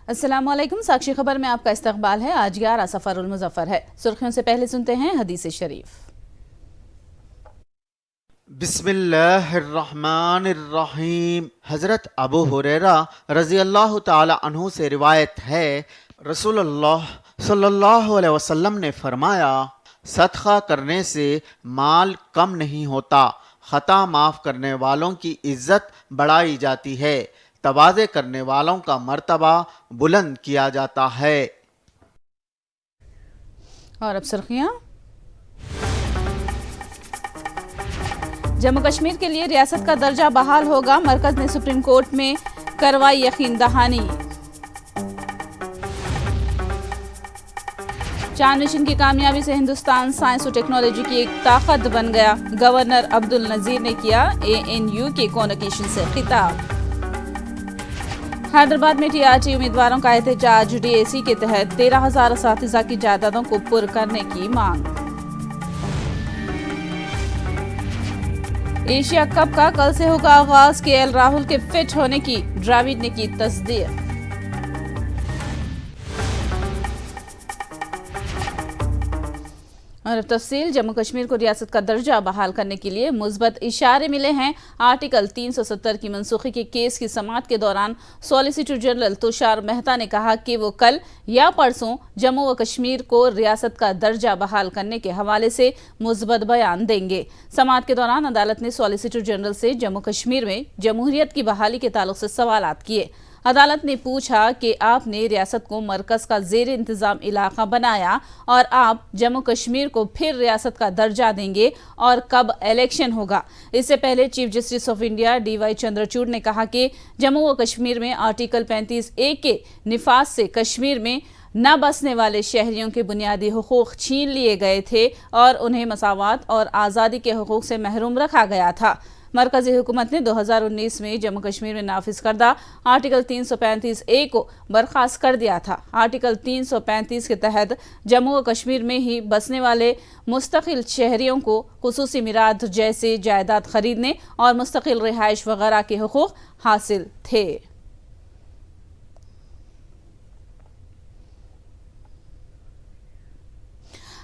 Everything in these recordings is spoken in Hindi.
अस्सलामुअलैकुम। साक्षी खबर में आपका इस्तकबाल है। आज 11 सफरुल मुज़फ़्फ़र है। सुर्खियों से पहले सुनते हैं हदीस शरीफ। बिस्मिल्लाहिर्रहमानिर्रहीम। हज़रत अबू हुरैरा रज़ी अल्लाह ताला अन्हु से रिवायत है, रसूलुल्लाह सल्लल्लाहु अलैहि वसल्लम ने फरमाया, सदका करने से माल कम नहीं होता, खता माफ़ करने वालों की इज्जत बढ़ाई जाती है, तवाज़े करने वालों का मर्तबा बुलंद किया जाता है। और अब सुर्खियां। जम्मू कश्मीर के लिए रियासत का दर्जा बहाल होगा, मरकज ने सुप्रीम कोर्ट में करवाई यकीन दहानी। चांद मिशन की कामयाबी से हिंदुस्तान साइंस और टेक्नोलॉजी की एक ताकत बन गया, गवर्नर अब्दुल नजीर ने किया ANU के कॉन्वोकेशन से खिताब। हैदराबाद में TRT उम्मीदवारों का एहतजाज, DAC के तहत 13,000 असातिज़ा की जायदादों को पुर करने की मांग। एशिया कप का कल से होगा आगाज, KL राहुल के फिट होने की द्रविड़ ने की तस्दीक। और अब तफसील। जम्मू कश्मीर को रियासत का दर्जा बहाल करने के लिए मुस्बत इशारे मिले हैं। आर्टिकल 370 की मनसूखी के केस की समाअत के दौरान सॉलिसिटर जनरल तुषार मेहता ने कहा कि वो कल या परसों जम्मू व कश्मीर को रियासत का दर्जा बहाल करने के हवाले से मुस्बत बयान देंगे। समाअत के दौरान अदालत ने सॉलिसिटर जनरल से जम्मू कश्मीर में जमहूरियत की बहाली के ताल्लुक से सवालात किए। अदालत ने पूछा कि आपने रियासत को मरकज का जेर इंतजाम इलाका बनाया और आप जम्मू कश्मीर को फिर रियासत का दर्जा देंगे और कब इलेक्शन होगा। इससे पहले chief justice of India DY Chandrachud ने कहा कि जम्मू व कश्मीर में आर्टिकल 35A के निफाज से कश्मीर में न बसने वाले शहरियों के बुनियादी हुकूक छीन लिए गए थे और उन्हें मसावात और आज़ादी के हुकूक से महरूम रखा गया था। मरकजी हुकूमत ने 2019 में जम्मू कश्मीर में नाफिज करदा आर्टिकल 335A को बर्खास्त कर दिया था। आर्टिकल 335 के तहत जम्मू व कश्मीर में ही बसने वाले मुस्तकिल शहरियों को खुसूसी मिराद जैसे जायदाद खरीदने और मुस्तकिल रिहाइश वगैरह के हुकूक हासिल थे।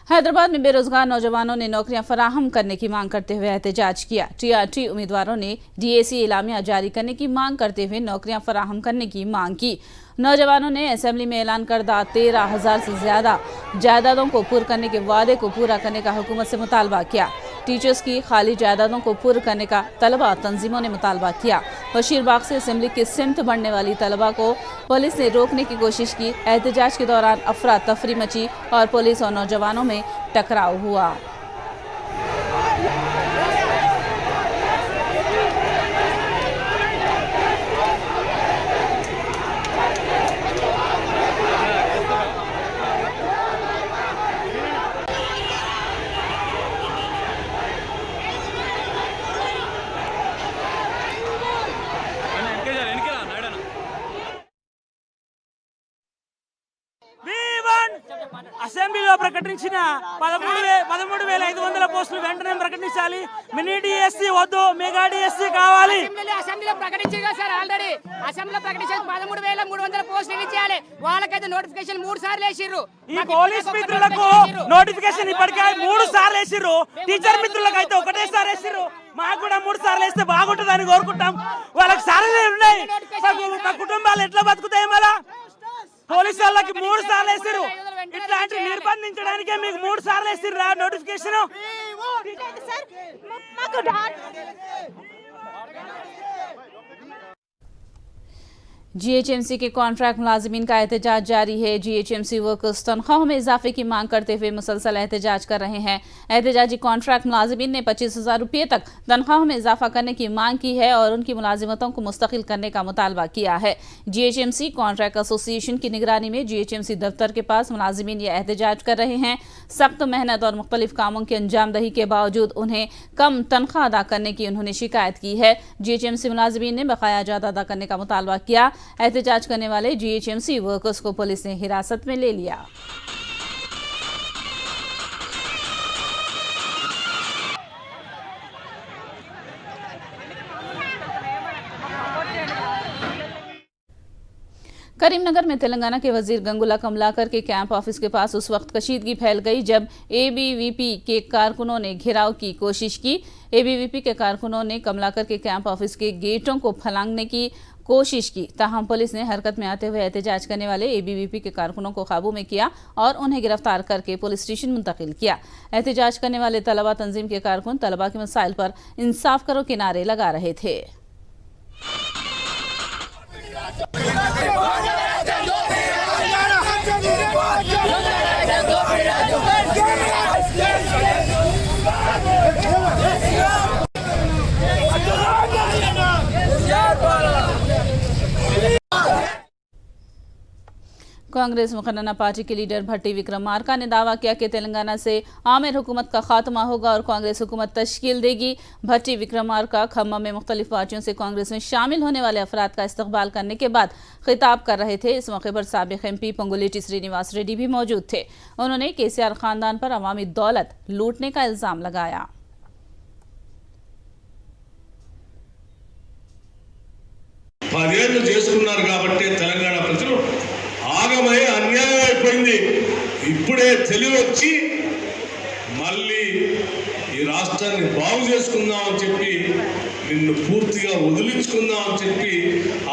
हैदराबाद में बेरोजगार नौजवानों ने नौकरियां फराहम करने की मांग करते हुए एहतजाज किया। TRT उम्मीदवारों ने DAC एलामिया जारी करने की मांग करते हुए नौकरियां फराहम करने की मांग की। नौजवानों ने असेंबली में ऐलान करदा 13,000 से ज्यादा जायदादों को पुर करने के वादे को पूरा करने का हुकूमत से मुतालबा किया। टीचर्स की खाली जायदादों को पुर करने का तलबा तंजीमों ने मुतालबा किया। बशीरबाग से असेंबली की सिमत बढ़ने वाली तलबा को पुलिस ने रोकने की कोशिश की। एहतजाज के दौरान अफरा तफरी मची और पुलिस और नौजवानों में टकराव हुआ। అసెంబ్లీలో ప్రకటించిన 13,500 పోస్టులు వెంటనే ప్రకటించాలి. మినీ DSC వద్దు, మెగా DSC కావాలి. అసెంబ్లీలో ప్రకటించారు సార్. ఆల్రెడీ అసెంబ్లీలో ప్రకటించారు 13,300 పోస్టులు రిలీజ్ చేయాలి. వాళ్ళకైతే నోటిఫికేషన్ 3 సార్లు వేసిర్రు. ఈ పోలీస్ మిత్రులకు నోటిఫికేషన్ ఇప్పటికే 3 సార్లు వేసిర్రు. టీచర్ మిత్రులకు అయితే ఒకటేసారి వేసిర్రు. మాకు కూడా 3 సార్లు వేస్తే బాగుంటుందని కోరుకుంటాం. వాళ్ళకి సార్లు ఉన్నాయి. మా కుటుంబాలు ఎట్లా బతుకుతాయి? మళ్ళా పోలీసు వాళ్ళకి 3 సార్లు వేసిర్రు. ఇట్లాంటి నిర్బంధించడానికే మీకు 3 సార్లు వేసిర్రా నోటిఫికేషన్? GHMC के कॉन्ट्रैक्ट मुलाजिमीन का एहतजाज जारी है। GHMC वर्कर्स तनख्वाहों में इजाफे की मांग करते हुए मुसलसल एहतजाज कर रहे हैं। एहतजाजी कॉन्ट्रैक्ट मुलाजिमीन ने 25,000 रुपये तक तनख्वाहों में इजाफा करने की मांग की है और उनकी मुलाजिमतों को मुस्तकिल करने का मुतालबा किया है। GHMC कॉन्ट्रैक्ट एसोसिएशन की निगरानी में GHMC दफ्तर के पास मुलाजिमीन ये एहतजाज कर रहे हैं। सख्त मेहनत और मुख्तलिफ कामों की अंजामदही के बावजूद उन्हें कम तनख्वाह अदा करने की उन्होंने शिकायत की है। GHMC मुलाजिमीन ने बकाया जायदा अदा करने का मुतालबा किया। एहतजाज करने वाले GHMC वर्कर्स को पुलिस ने हिरासत में ले लिया। करीमनगर में तेलंगाना के वजीर गंगुला कमलाकर के कैंप ऑफिस के पास उस वक्त कशीदगी फैल गई जब एबीवीपी के कारकुनों ने घेराव की कोशिश की। एबीवीपी के कारकुनों ने कमलाकर के कैंप ऑफिस के गेटों को फलांगने की कोशिश की, ताहम पुलिस ने हरकत में आते हुए एहतजाज करने वाले एबीवीपी के कारकुनों को काबू में किया और उन्हें गिरफ्तार करके पुलिस स्टेशन मुंतकिल किया। एहतजाज करने वाले तलबा तंजीम के कारकुन तलबा के मसाइल पर इंसाफ करो के नारे लगा रहे थे। कांग्रेस मुखन्ना पार्टी के लीडर भट्टी विक्रमार्का ने दावा किया कि तेलंगाना से आमिर हुकूमत का खात्मा होगा और कांग्रेस हुकूमत तश्कील देगी। भट्टी विक्रमार्का खम्मा में मुख्तलिफ पार्टियों से कांग्रेस में शामिल होने वाले अफराद का इस्तकबाल करने के बाद खिताब कर रहे थे। इस मौके पर साबिक एमपी पंगुलेटी श्रीनिवास रेड्डी भी मौजूद थे। उन्होंने केसीआर खानदान पर अवामी दौलत लूटने का इल्जाम लगाया। ఆగమై అన్యాయం అయిపోయింది. ఇప్పుడే తెలివి వచ్చి మళ్ళీ ఈ రాష్ట్రాన్ని బాగు చేసుకుందామని చెప్పి నిన్ను పూర్తిగా వదిలించుకుందామని చెప్పి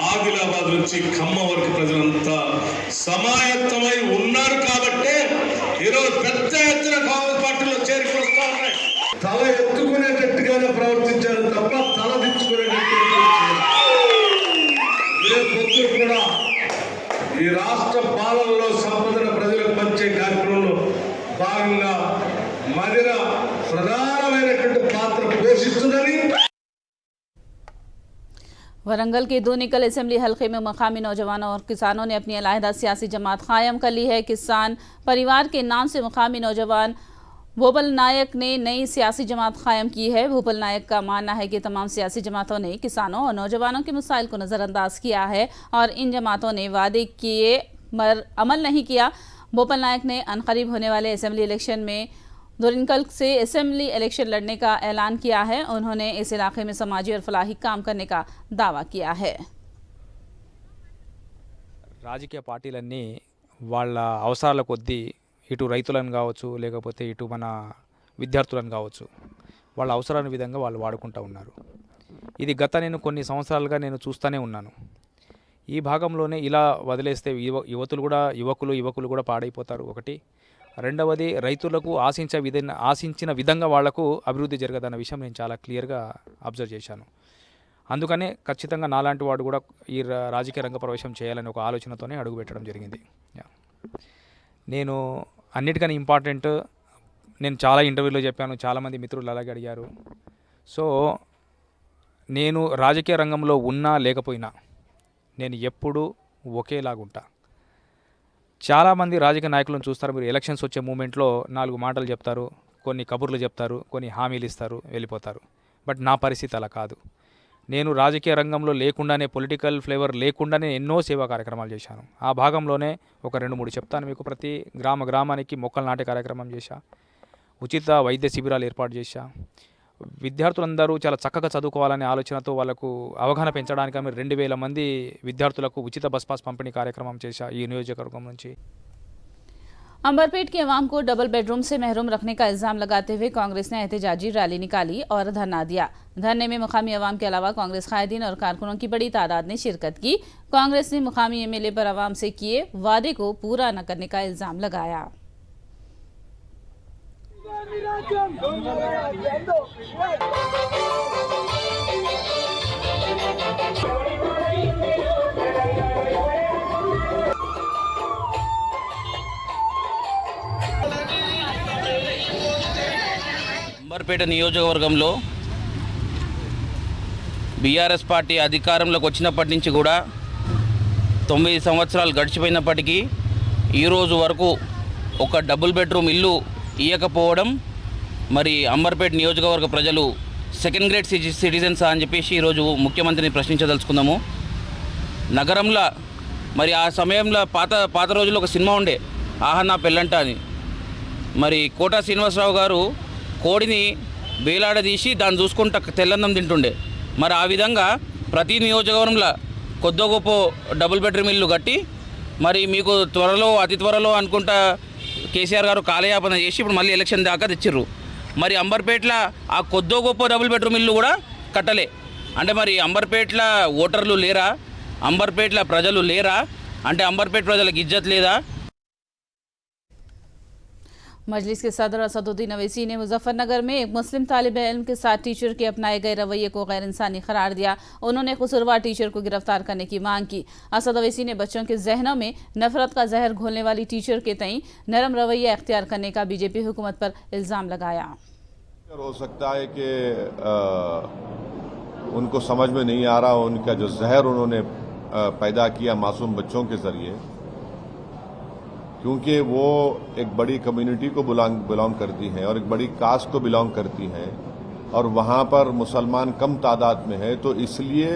ఆదిలాబాద్ నుంచి ఖమ్మ వరకు ప్రజలంతా సమాయత్తమై ఉన్నారు కాబట్టే ఈరోజు పెద్ద ఎత్తున కాంగ్రెస్ పార్టీలో చేరికలు వస్తా ఉన్నాయి. తల ఎత్తుకునేటట్టుగానే ప్రవర్తించారు తప్ప తల దించుకునేటట్టుగా రేపు కూడా ఈ రాష్ట్ర పాలనలో సంపదన ప్రజలకు పంచే కార్యక్రమంలో భాగంగా మదిర ప్రధానమైనటువంటి పాత్ర పోషిస్తుందని। वरंगल के दोनिकल असेंबली हल्के में मकामी नौजवानों और किसानों ने अपनी अलहदा सियासी जमात कायम कर ली है। किसान परिवार के नाम से मकामी नौजवान भूपल नायक ने नई सियासी जमात कायम की है। भूपल नायक का मानना है कि तमाम सियासी जमातों ने किसानों और नौजवानों के मसाइल को नज़रअंदाज किया है और इन जमातों ने वादे किए मगर अमल नहीं किया। भूपल नायक ने अनकरीब होने वाले असेंबली इलेक्शन में दोरिनकल से असेंबली इलेक्शन लड़ने का ऐलान किया है। उन्होंने इस इलाके में समाजी और फलाही काम करने का दावा किया है। రాజకీయ పార్టీలన్నీ వాళ్ళ అవసరాల కొద్దీ ఇటు రైతులను కావచ్చు లేకపోతే ఇటు మన విద్యార్థులను కావచ్చు వాళ్ళ అవసరాల విధంగా వాళ్ళు వాడుకుంటూ ఉన్నారు. ఇది నేను కొన్ని సంవత్సరాలుగా నేను చూస్తూనే ఉన్నాను. ఈ భాగంలోనే ఇలా వదిలేస్తే యువకులు కూడా పాడైపోతారు. ఒకటి. రెండవది రైతులకు ఆశించిన విధంగా వాళ్లకు అభివృద్ధి జరగదన్న విషయం నేను చాలా క్లియర్గా అబ్జర్వ్ చేశాను. అందుకనే ఖచ్చితంగా నాలాంటి వాడు కూడా ఈ రాజకీయ రంగ ప్రవేశం చేయాలని ఒక ఆలోచనతోనే అడుగు పెట్టడం జరిగింది. నేను అన్నిటికన్నా ఇంపార్టెంట్, నేను చాలా ఇంటర్వ్యూలో చెప్పాను, చాలామంది మిత్రులు అలాగే అడిగారు. సో నేను రాజకీయ రంగంలో ఉన్నా లేకపోయినా నేను ఎప్పుడూ ఒకేలాగుంటా. చాలామంది రాజకీయ నాయకులను చూస్తారు, మీరు ఎలక్షన్స్ వచ్చే మూమెంట్లో 4 మాటలు చెప్తారు, కొన్ని కబుర్లు చెప్తారు, కొన్ని హామీలు ఇస్తారు, వెళ్ళిపోతారు. బట్ నా పరిస్థితి అలా కాదు. నేను రాజకీయ రంగంలో లేకుండానే, పొలిటికల్ ఫ్లేవర్ లేకుండానే ఎన్నో సేవా కార్యక్రమాలు చేశాను. ఆ భాగంలోనే ఒక 2-3 చెప్తాను మీకు. ప్రతి గ్రామానికి మొక్కలు నాటే కార్యక్రమం చేశా, ఉచిత వైద్య శిబిరాలు ఏర్పాటు చేశా, విద్యార్థులందరూ చాలా చక్కగా చదువుకోవాలనే ఆలోచనతో వాళ్ళకు అవగాహన పెంచడానికి 2000 మంది విద్యార్థులకు ఉచిత బస్ పాస్ పంపిణీ కార్యక్రమం చేశా ఈ నియోజకవర్గం నుంచి. अंबरपेट की आवाम को डबल बेडरूम से महरूम रखने का इल्जाम लगाते हुए कांग्रेस ने एहतजाजी रैली निकाली और धरना दिया। धरने में मुकामी आवाम के अलावा कांग्रेस कायदीन और कारकुनों की बड़ी तादाद ने शिरकत की। कांग्रेस ने मुकामी एमएलए पर आवाम से किए वादे को पूरा न करने का इल्जाम लगाया। అంబర్పేట నియోజకవర్గంలో బీఆర్ఎస్ పార్టీ అధికారంలోకి వచ్చినప్పటి నుంచి కూడా 9 సంవత్సరాలు గడిచిపోయినప్పటికీ ఈరోజు వరకు ఒక డబుల్ బెడ్రూమ్ ఇల్లు ఇవ్వకపోవడం, మరి అంబర్పేట నియోజకవర్గ ప్రజలు సెకండ్ గ్రేడ్ సిటిజన్స్ అని చెప్పేసి ఈరోజు ముఖ్యమంత్రిని ప్రశ్నించదలుచుకుందాము. నగరంలో మరి ఆ సమయంలో పాత రోజుల్లో ఒక సినిమా ఉండే, ఆహా నా పెళ్ళంట అని. మరి కోటా శ్రీనివాసరావు గారు కోడిని వేలాడదీసి దాన్ని చూసుకుంటా తెల్లన్నం తింటుండే. మరి ఆ విధంగా ప్రతి నియోజకవర్గంలో కొద్ది గొప్ప డబుల్ బెడ్రూమ్ ఇల్లు కట్టి మరి మీకు త్వరలో అతి త్వరలో అనుకుంటా కేసీఆర్ గారు కాలయాపన చేసి ఇప్పుడు మళ్ళీ ఎలక్షన్ దాకా తెచ్చిర్రు. మరి అంబర్పేటలో ఆ కొద్దో గొప్ప డబుల్ బెడ్రూమ్ ఇల్లు కూడా కట్టలే. అంటే మరి అంబర్పేటలో ఓటర్లు లేరా, అంబర్పేటలో ప్రజలు లేరా, అంటే అంబర్పేట ప్రజలకు ఇజ్జత్ లేదా? मजलिस के सदर असदुद्दीन अवैसी ने मुजफ्फरनगर में एक मुस्लिम तालिब इल्म के साथ टीचर के अपनाए गए रवैये को गैर इंसानी करार दिया। उन्होंने कसूरवार टीचर को गिरफ्तार करने की मांग की। असद अवैसी ने बच्चों के जहनों में नफरत का जहर घोलने वाली टीचर के तई नरम रवैया अख्तियार करने का बीजेपी हुकूमत पर इल्जाम लगाया। हो सकता है कि उनको समझ में नहीं आ रहा, उनका जो जहर उन्होंने पैदा किया मासूम बच्चों के जरिए, क्योंकि वो एक बड़ी कम्युनिटी को बिलोंग करती हैं और एक बड़ी कास्ट को बिलोंग करती हैं और वहाँ पर मुसलमान कम तादाद में है, तो इसलिए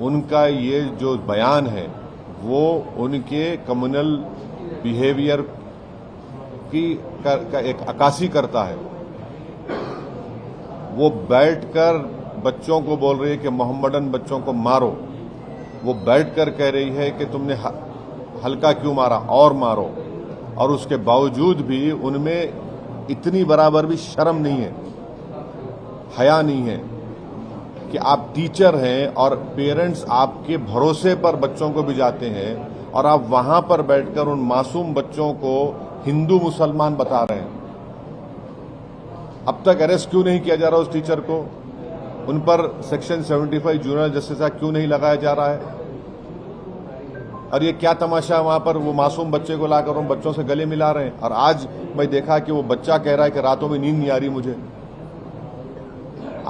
उनका ये जो बयान है वो उनके कम्युनल बिहेवियर की का एक अक्कासी करता है। वो बैठकर बच्चों को बोल रही है कि मोहम्मदन बच्चों को मारो, वो बैठकर कह रही है कि तुमने हल्का क्यों मारा और मारो, और उसके बावजूद भी उनमें इतनी बराबर भी शर्म नहीं है, हया नहीं है कि आप टीचर हैं और पेरेंट्स आपके भरोसे पर बच्चों को भिजाते हैं और आप वहां पर बैठकर उन मासूम बच्चों को हिंदू मुसलमान बता रहे हैं। अब तक अरेस्ट क्यों नहीं किया जा रहा उस टीचर को? उन पर सेक्शन 75 जूनियर जस्टिस एक्ट क्यों नहीं लगाया जा रहा है? और ये क्या तमाशा है, वहां पर वो मासूम बच्चे को लाकर उन बच्चों से गले मिला रहे हैं। और आज मैं देखा कि वो बच्चा कह रहा है कि रातों में नींद नहीं आ रही मुझे।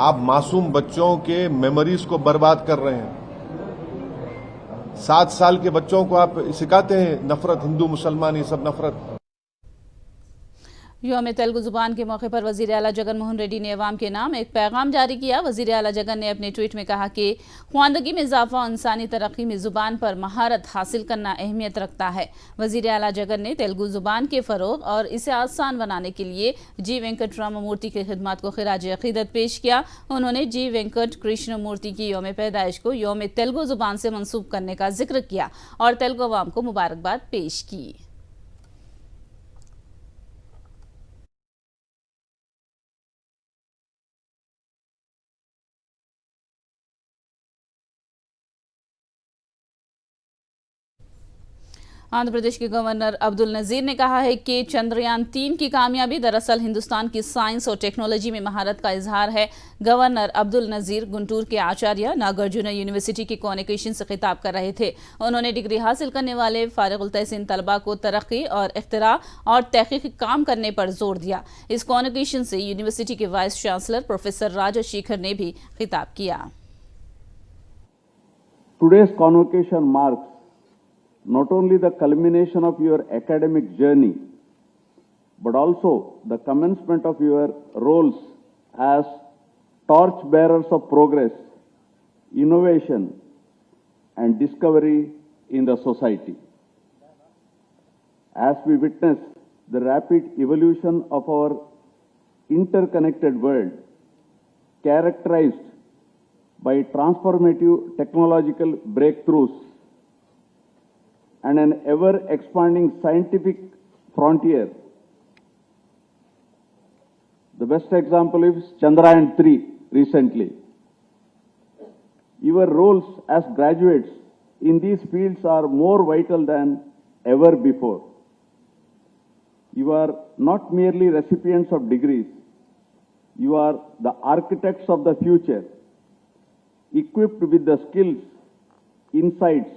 आप मासूम बच्चों के मेमोरीज को बर्बाद कर रहे हैं। 7 साल के बच्चों को आप सिखाते हैं नफरत, हिंदू मुसलमान ये सब नफरत। यौम तेलुगु जुबान के मौके पर वजीर आला जगन मोहन रेड्डी ने अवाम के नाम एक पैगाम जारी किया। वजीर आला जगन ने अपने ट्वीट में कहा कि ख्वानदगी में इजाफा और इंसानी तरक्की में जुबान पर महारत हासिल करना अहमियत रखता है। वजीर आला जगन ने तेलुगु जुबान के फरोग और इसे आसान बनाने के लिए जी वेंकट राममूर्ति की खिदमत को खिराज अकीदत पेश किया। उन्होंने जी वेंकट कृष्ण मूर्ति की यौम पैदाइश को यौम तेलुगु जुबान से मंसूब करने का जिक्र किया और तेलुगु अवाम को मुबारकबाद पेश की। आंध्र प्रदेश के गवर्नर अब्दुल नजीर ने कहा है कि चंद्रयान 3 की कामयाबी दरअसल हिंदुस्तान की साइंस और टेक्नोलॉजी में महारत का इजहार है। गवर्नर अब्दुल नजीर गुंटूर के आचार्य नागार्जुना यूनिवर्सिटी की कॉन्वोकेशन से खिताब कर रहे थे। उन्होंने डिग्री हासिल करने वाले फारिगुल तहसीन तलबा को तरक्की और इख्तिरा और तहकीकी काम करने पर जोर दिया। इस कॉन्वोकेशन से यूनिवर्सिटी के वाइस चांसलर प्रोफेसर राजशेखर ने भी खिताब किया। Today's convocation marks not only the culmination of your academic journey, but also the commencement of your roles as torch bearers of progress, innovation, and discovery in the society. As we witness the rapid evolution of our interconnected world, characterized by transformative technological breakthroughs and an ever-expanding scientific frontier. The best example is Chandrayaan 3 recently. Your roles as graduates in these fields are more vital than ever before. You are not merely recipients of degrees. You are the architects of the future, equipped with the skills, insights,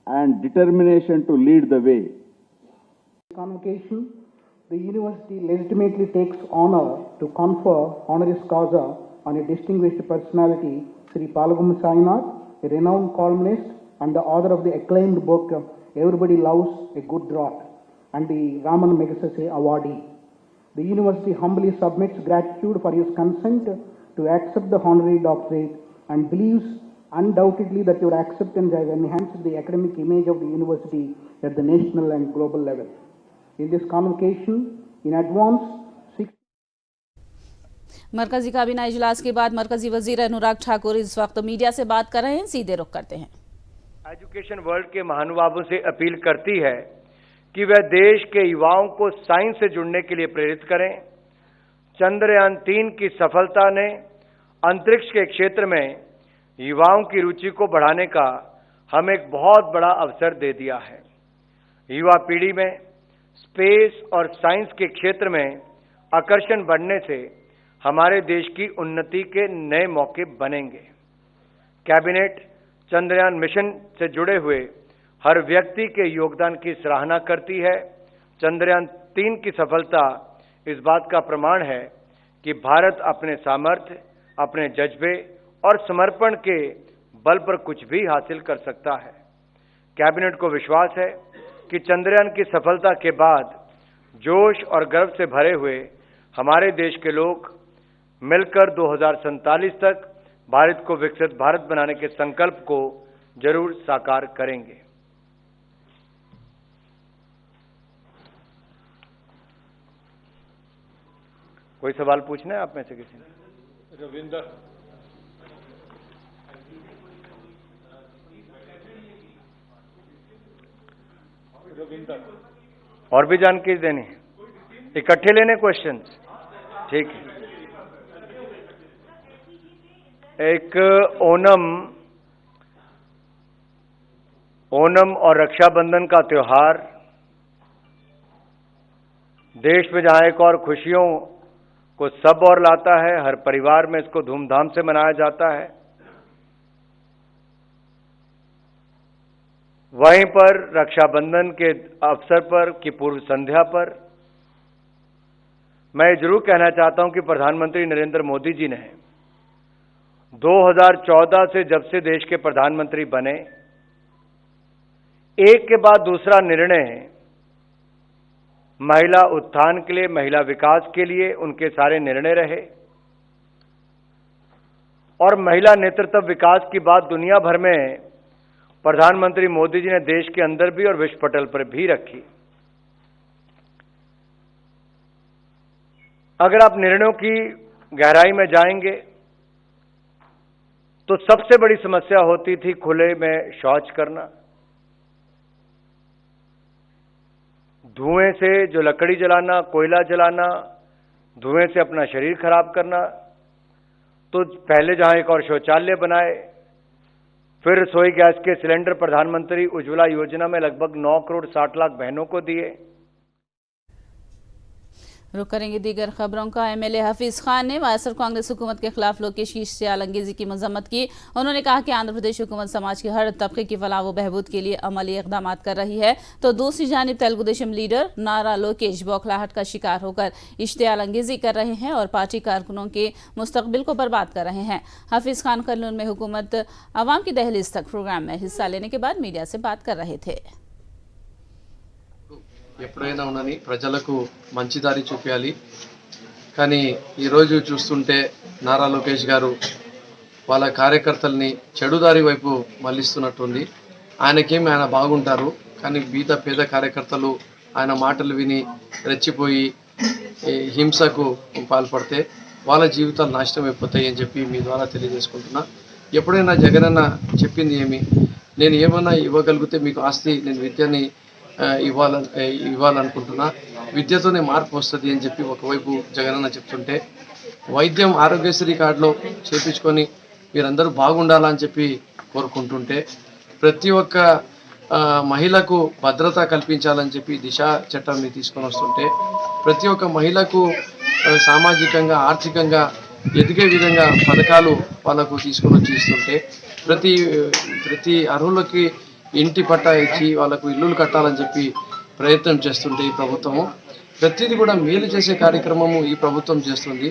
and determination to lead the way. Convocation, the university legitimately takes honor to confer honoris causa on a distinguished personality, Sri Palagum Sainath, a renowned columnist and the author of the acclaimed book Everybody Loves a Good Drought, and the Raman Magsaysay awardee. The university humbly submits gratitude for his consent to accept the honorary doctorate and believes undoubtedly that your acceptance has enhanced the academic image of the university at the national and global level. In this convocation, in advance, मरकजी काबीना इजलास के बाद मरकजी वजीर अनुराग ठाकुर इस वक्त मीडिया से बात कर रहे हैं। सीधे रुख करते हैं। एजुकेशन वर्ल्ड के महानुभावों से अपील करती है कि वह देश के युवाओं को साइंस से जुड़ने के लिए प्रेरित करें। चंद्रयान 3 की सफलता ने अंतरिक्ष के क्षेत्र में युवाओं की रुचि को बढ़ाने का हमें एक बहुत बड़ा अवसर दे दिया है। युवा पीढ़ी में स्पेस और साइंस के क्षेत्र में आकर्षण बढ़ने से हमारे देश की उन्नति के नए मौके बनेंगे। कैबिनेट चंद्रयान मिशन से जुड़े हुए हर व्यक्ति के योगदान की सराहना करती है। चंद्रयान 3 की सफलता इस बात का प्रमाण है कि भारत अपने सामर्थ्य, अपने जज्बे और समर्पण के बल पर कुछ भी हासिल कर सकता है। कैबिनेट को विश्वास है कि चंद्रयान की सफलता के बाद जोश और गर्व से भरे हुए हमारे देश के लोग मिलकर 2047 तक भारत को विकसित भारत बनाने के संकल्प को जरूर साकार करेंगे। कोई सवाल पूछना है आप में से किसी ने? रविंदर। और भी जानकारी देनी है? इकट्ठे लेने क्वेश्चंस? ठीक है। एक ओणम और रक्षाबंधन का त्योहार देश में जहां एक और खुशियों को सब और लाता है, हर परिवार में इसको धूमधाम से मनाया जाता है, वहीं पर रक्षाबंधन के अवसर पर की पूर्व संध्या पर मैं जरूर कहना चाहता हूं कि प्रधानमंत्री नरेंद्र मोदी जी ने 2014 से जब से देश के प्रधानमंत्री बने, एक के बाद दूसरा निर्णय महिला उत्थान के लिए, महिला विकास के लिए उनके सारे निर्णय रहे। और महिला नेतृत्व विकास की बात दुनिया भर में प्रधानमंत्री मोदी जी ने देश के अंदर भी और विश्व पटल पर भी रखी। अगर आप निर्णयों की गहराई में जाएंगे तो सबसे बड़ी समस्या होती थी खुले में शौच करना, धुएं से जो लकड़ी जलाना, कोयला जलाना, धुएं से अपना शरीर खराब करना। तो पहले जहां एक और शौचालय बनाए, फिर रसोई गैस के सिलेंडर प्रधानमंत्री उज्ज्वला योजना में लगभग 9 करोड़ 60 लाख बहनों को दिए। रुक करेंगे दीगर खबरों का। एमएलए हफीज खान ने वायएसआर कांग्रेस हुकूमत के खिलाफ लोकेश की इश्तियालंगेजी की मजम्मत की। उन्होंने कहा कि आंध्र प्रदेश हुकूमत समाज के हर तबके की फलाह व बहबूद के लिए अमली इकदाम कर रही है, तो दूसरी जानिब तेलुगु देशम लीडर नारा लोकेश बौखलाहट का शिकार होकर इश्तियालंगेजी कर रहे हैं और पार्टी कारकुनों के मुस्तकबिल को बर्बाद कर रहे हैं। हफीज खान कर्नूल में हुकूमत अवाम की दहलीज तक प्रोग्राम में हिस्सा लेने के बाद मीडिया से बात कर रहे थे। ఎప్పుడైనా ఉన్నని ప్రజలకు మంచి దారి చూపించాలి, కానీ ఈరోజు చూస్తుంటే నారా లోకేష్ గారు వాళ్ళ కార్యకర్తల్ని చెడుదారి వైపు మళ్లిస్తున్నట్టుంది. ఆయన బాగుంటారు, కానీ పేద కార్యకర్తలు ఆయన మాటలు విని రెచ్చిపోయి హింసకు పాల్పడితే వాళ్ళ జీవితాలు నాశనం అయిపోతాయి అని చెప్పి మీ ద్వారా తెలియజేసుకుంటున్నా. ఎప్పుడైనా జగనన్న చెప్పింది ఏమి, నేను ఏమన్నా ఇవ్వగలిగితే మీకు ఆస్తి, నేను విద్యని ఇవ్వాలనుకుంటున్నా, విద్యతోనే మార్పు వస్తుంది అని చెప్పి ఒకవైపు జగనన్న చెప్తుంటే, వైద్యం ఆరోగ్యశ్రీ కార్డులో చేపించుకొని మీరందరూ బాగుండాలని చెప్పి కోరుకుంటుంటే, ప్రతి ఒక్క మహిళకు భద్రత కల్పించాలని చెప్పి దిశ చట్టాన్ని తీసుకొని వస్తుంటే, ప్రతి ఒక్క మహిళకు సామాజికంగా ఆర్థికంగా ఎదిగే విధంగా పథకాలు వాళ్ళకు తీసుకొని వచ్చి ఇస్తుంటే, ప్రతి అర్హులకి ఇంటి పట్టా ఇచ్చి వాళ్ళకు ఇల్లులు కట్టాలని చెప్పి ప్రయత్నం చేస్తుంటే ఈ ప్రభుత్వము ప్రతిదీ కూడా మేలు చేసే కార్యక్రమము ఈ ప్రభుత్వం చేస్తుంది.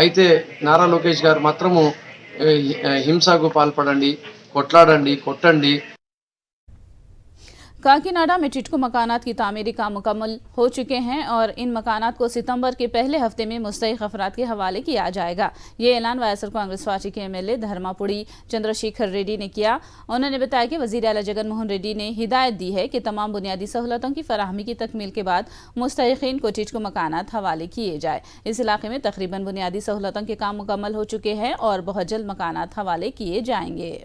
అయితే నారా లోకేష్ గారు మాత్రము హింసకు పాల్పడండి, కొట్లాడండి, కొట్టండి। काकीनाडा में टिटको मकानात की तामीरी काम मुकम्मल हो चुके हैं और इन मकानात को सितंबर के पहले हफ्ते में मुस्तहिक अफराद के हवाले किया जाएगा। ये ऐलान वायएसआर कांग्रेस पार्टी के एमएलए धर्मापुड़ी चंद्रशेखर रेड्डी ने किया। उन्होंने बताया कि वजीर आला जगन मोहन रेड्डी ने हिदायत दी है कि तमाम बुनियादी सहूलतों की फराहमी की तकमील के बाद मुस्तहिकीन को टिटको मकानात हवाले किए जाए। इस इलाके में तकरीबन बुनियादी सहूलतों के काम मुकम्मल हो चुके हैं और बहुत जल्द मकानात हवाले किए जाएंगे।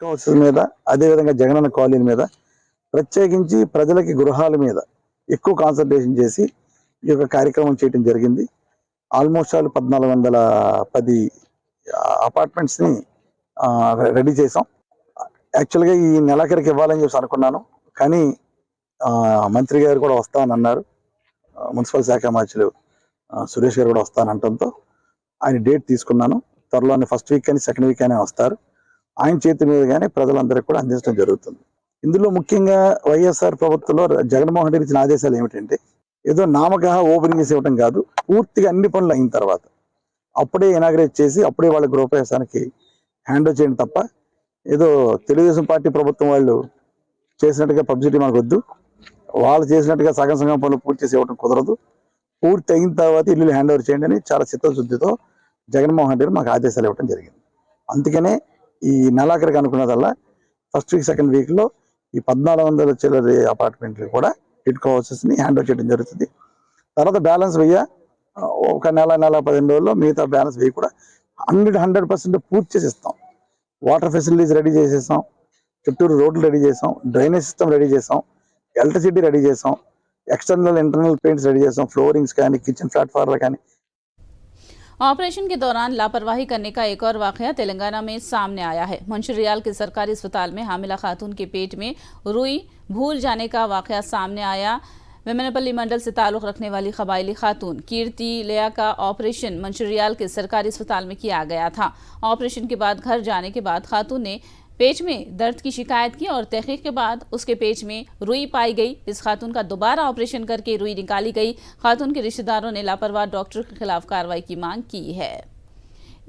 హౌసెస్ మీద అదేవిధంగా జగనన్న కాలనీ మీద ప్రత్యేకించి ప్రజలకి గృహాల మీద ఎక్కువ కాన్సన్ట్రేషన్ చేసి ఈ యొక్క కార్యక్రమం చేయడం జరిగింది. ఆల్మోస్ట్ 1410 అపార్ట్మెంట్స్ని రెడీ చేసాం. యాక్చువల్గా ఈ నెలాఖరికి ఇవ్వాలని చెప్పి అనుకున్నాను, కానీ మంత్రి గారు కూడా వస్తానన్నారు. మున్సిపల్ శాఖ మంత్రులు సురేష్ గారు కూడా వస్తానంటంతో ఆయన డేట్ తీసుకున్నాను. త్వరలోనే ఫస్ట్ వీక్ కానీ సెకండ్ వీక్ కానీ వస్తారు. ఆయన చేతి మీద కానీ ప్రజలందరికీ కూడా అందించడం జరుగుతుంది. ఇందులో ముఖ్యంగా వైఎస్ఆర్ ప్రభుత్వంలో జగన్మోహన్ రెడ్డి ఇచ్చిన ఆదేశాలు ఏమిటంటే ఏదో నామకహ ఓపెనింగ్ చేసి ఇవ్వడం కాదు, పూర్తిగా అన్ని పనులు అయిన తర్వాత అప్పుడే ఇనాగ్రేట్ చేసి అప్పుడే వాళ్ళ గృహప్రవేశానికి హ్యాండ్ ఓవర్ చేయడం తప్ప ఏదో తెలుగుదేశం పార్టీ ప్రభుత్వం వాళ్ళు చేసినట్టుగా పబ్లిసిటీ మనకు వద్దు. వాళ్ళు చేసినట్టుగా సగం పనులు పూర్తి చేసి ఇవ్వడం కుదరదు. పూర్తి అయిన తర్వాత ఇల్లు హ్యాండ్ ఓవర్ చేయండి అని చాలా చిత్తశుద్ధితో జగన్మోహన్ రెడ్డి మాకు ఆదేశాలు ఇవ్వడం జరిగింది. అందుకనే ఈ నెలాఖరికి అనుకున్నదల్లా ఫస్ట్ వీక్ సెకండ్ వీక్లో ఈ 1400 చిల్లర అపార్ట్మెంట్లు కూడా టిడ్కో హౌసెస్ని హ్యాండ్ ఓవర్ చేయడం జరుగుతుంది. తర్వాత బ్యాలెన్స్ ఒక నెల 15 రోజుల్లో మిగతా బ్యాలెన్స్ కూడా 100% పూర్తి చేసి ఇస్తాం. వాటర్ ఫెసిలిటీస్ రెడీ చేసేసాం, చుట్టూరు రోడ్లు రెడీ చేసాం, డ్రైనేజ్ సిస్టమ్ రెడీ చేసాం, ఎలక్ట్రిసిటీ రెడీ చేసాం, एक्सटर्नल इंटरनल पेंट्स रेडी చేసాం, फ्लोरिंग्स కానీ किचन प्लेटफॉर्म కానీ. ऑपरेशन के दौरान लापरवाही करने का एक और वाकया तेलंगाना में सामने आया है। मंचिरियाल के सरकारी अस्पताल में हामिला खातून के पेट में रुई भूल जाने का वाकया सामने आया। वेमनपल्ली मंडल से ताल्लुक रखने वाली कबायली खातून कीर्ति लेया का ऑपरेशन मंचिरियाल के सरकारी अस्पताल में किया गया था। ऑपरेशन के बाद घर जाने के बाद खातून ने पेट में दर्द की शिकायत की और तहकीक के बाद उसके पेट में रुई पाई गई। इस खातून का दोबारा ऑपरेशन करके रुई निकाली गई। खातून के रिश्तेदारों ने लापरवाह डॉक्टर के खिलाफ कार्रवाई की मांग की है।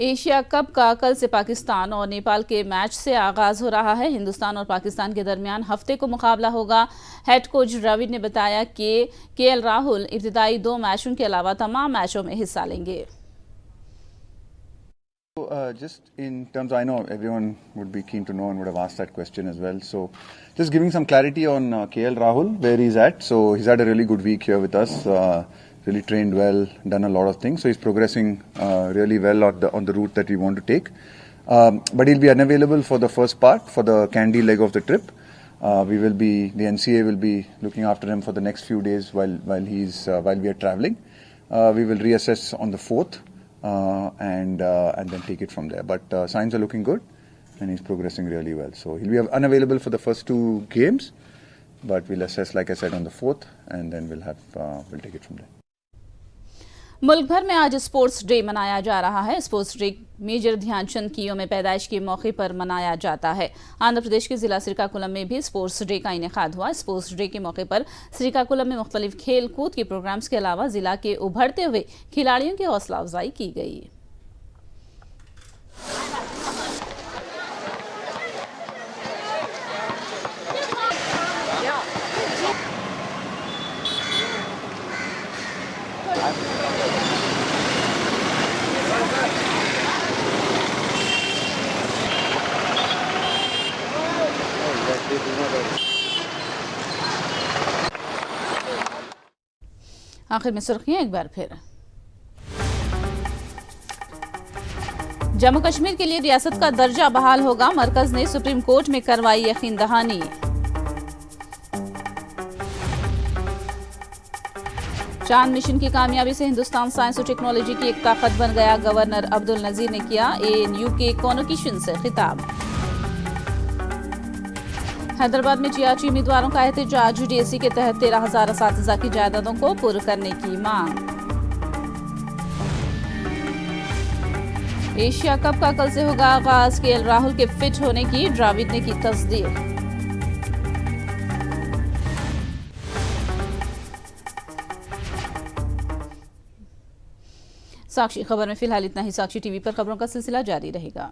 एशिया कप का कल से पाकिस्तान और नेपाल के मैच से आगाज हो रहा है। हिंदुस्तान और पाकिस्तान के दरमियान हफ्ते को मुकाबला होगा। हेड कोच द्रविड़ ने बताया कि केएल राहुल इब्तिदाई 2 मैचों के अलावा तमाम मैचों में हिस्सा लेंगे। Just in terms, I know everyone would be keen to know and would have asked that question as well. So, just giving some clarity on KL Rahul, where he's at. So, he's had a really good week here with us. Really trained well, done a lot of things. So, he's progressing really well on the route that we want to take. But he'll be unavailable for the first part, for the Kandy leg of the trip. The NCA will be looking after him for the next few days while we are traveling. We will reassess on the 4th. And then take it from there. But signs are looking good and he's progressing really well. So he'll be unavailable for the first 2 games, but we'll assess, like I said, on the 4th and then we'll take it from there. मुल्क भर में आज स्पोर्ट्स डे मनाया जा रहा है। स्पोर्ट्स डे मेजर ध्यानचंद की यौम पैदाइश के मौके पर मनाया जाता है। आंध्र प्रदेश के जिला श्रीकाकुलम में भी स्पोर्ट्स डे का इनेकाद हुआ। स्पोर्ट्स डे के मौके पर श्रीकाकुलम में मुख्तलिफ खेल कूद के प्रोग्राम्स के अलावा जिला के उभरते हुए खिलाड़ियों की हौसला अफजाई की गई। आखिर में सुर्खियां एक बार फिर। जम्मू कश्मीर के लिए रियासत का दर्जा बहाल होगा। मरकज ने सुप्रीम कोर्ट में करवाई यकीन दहानी। चांद मिशन की कामयाबी से हिंदुस्तान साइंस और टेक्नोलॉजी की एक ताकत बन गया। गवर्नर अब्दुल नजीर ने किया ANU के कॉन्वोकेशन से खिताब। हैदराबाद में GRT उम्मीदवारों का एहतजाज। DSC के तहत 13,000 असातिज़ा की जायदादों को पूर्ण करने की मांग। एशिया कप का कल से होगा आगाज। KL राहुल के फिट होने की द्रविड़ ने की तस्दीक। साक्षी खबर में फिलहाल इतना ही। साक्षी टीवी पर खबरों का सिलसिला जारी रहेगा।